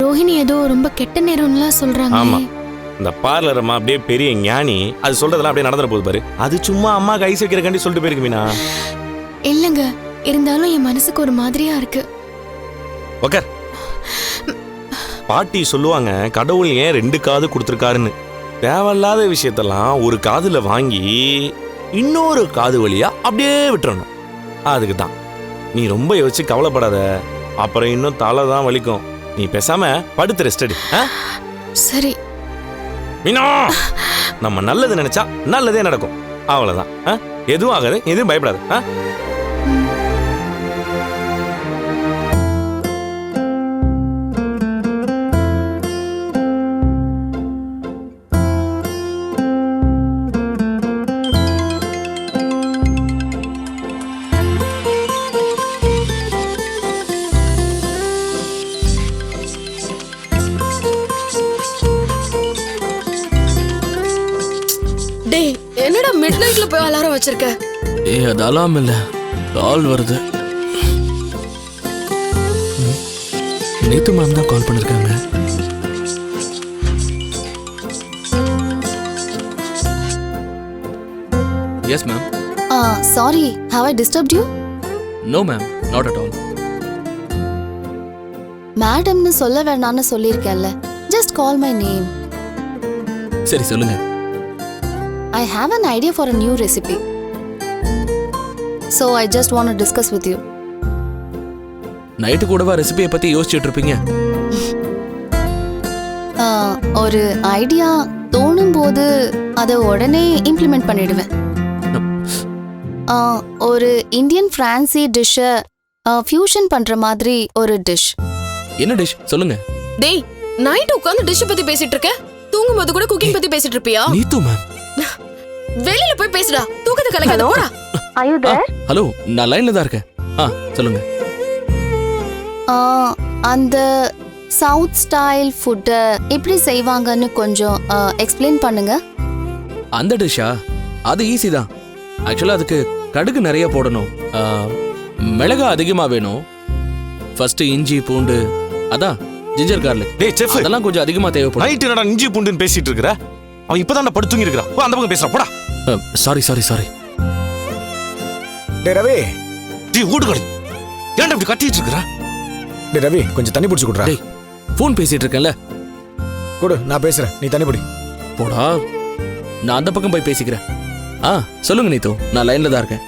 ரோஹிணி ஏதோ ரொம்ப கெட்ட நேரம்லாம் சொல்றாங்க. ஆமா, இந்த பார்லர் அம்மா அப்படியே பெரிய ஞானி, அது சொல்றதெல்லாம் அப்படியே நடந்துற போகுது பாரு. அது சும்மா அம்மா ஐஸ் வைக்கிறக்காண்டி சொல்லிட்டு போயிருக்கு மீனா. இல்லங்க, இருந்தாலும் என் மனசுக்கு ஒரு மாதிரியா இருக்கு. ஓகே, பாட்டி சொல்லுவாங்க கடவுள் ஏன் 2 காது கொடுத்துருக்காருன்னு. தேவையில்லாத விஷயத்தெல்லாம் ஒரு காதுல வாங்கி இன்னொரு காது வழியா அப்படியே விட்டுறணும். அதுக்கு தான் நீ ரொம்ப யோசிச்சு கவலைப்படாத, அப்புறம் இன்னும் தலை தான் வலிக்கும். நீ பேசாம படுத்து ரெஸ்ட் எடு. சரி மீனா, நம்ம நல்லது நினைச்சா நல்லதே நடக்கும், அவ்வளவுதான். எதுவும் ஆகாது, எதுவும் பயப்படாது. டேய், என்னடா மிட் நைட்ல போய் அலாரம் வச்சிருக்க? அது அலாம் இல்ல, கால் வருது. நேத்து மேம் தான் கால் பண்ணிருக்காங்க. Yes ma'am. Sorry, how I disturbed you? No ma'am, not at all. மேடம்னு சொல்ல வேணாம்னு சொல்லியிருக்கேன்ல, ஜஸ்ட் கால் மை நேம். சரி சொல்லுங்க. I have an idea for a new recipe. So I just want to discuss with you. Night கூடவா ரெசிபியை பத்தி யோசிச்சுட்டு இருப்பீங்க? ஒரு ஐடியா தோணும் போது அதை உடனே இம்ப்ளிமெண்ட் பண்ணிடுவேன். ஒரு இந்தியன் ஃப்ரான்சி டிஷ்ஷை ஃபியூஷன் பண்ற மாதிரி ஒரு டிஷ். என்ன டிஷ் சொல்லுங்க. டேய், நைட் உட்கார்ந்து டிஷ் பத்தி பேசிட்டு இருக்க, தூங்கும்போது கூட குக்கிங் பத்தி பேசிட்டு இருப்பியா? நீத்து மேம், வெளியில போய் பேசுடா, தூக்கத்தை கலக்காத, போடா. ஹலோ, நான் லைன்ல தான் இருக்கேன். சொல்லுங்க. அந்த சவுத் ஸ்டைல் ஃபுட்டை எப்படி செய்வாங்கன்னு கொஞ்சம் எக்ஸ்பிளைன் பண்ணுங்க. அந்த டிஷ்ஷா? அது ஈஸி தான். ஆக்சுவலா அதுக்கு கடுகு நிறைய போடணும், மிளகா அதிகமா வேணும், ஃபர்ஸ்ட் இஞ்சி பூண்டு, அதான் ஜிஞ்சர் கார்லிக். டேய் செஃப், அதெல்லாம் கொஞ்சம் அதிகமா தேவைப்படும். நைட் என்னடா இஞ்சி பூண்டுன்னு பேசிட்டு இருக்கற? அவன் இப்பதான் படுத்து தூங்கி இருக்கறான். அந்த பக்கம் பேசுறா, போடா. சாரி. டே ரவி, டேய் ஓடுகடி, ஏன்டா இப்படி கத்திட்டு இருக்கற? டே ரவி, கொஞ்சம் தண்ணி பிடிச்சு குடுறா. டேய், ஃபோன் பேசிட்டு இருக்கேன்ல. குடு, நான் பேசுறேன், நீ தண்ணி பிடி. போடா, நான் அந்த பக்கம் போய் பேசிக்கிறேன். சொல்லுங்க நீத்து, நான் லைன்ல தான் இருக்கேன்.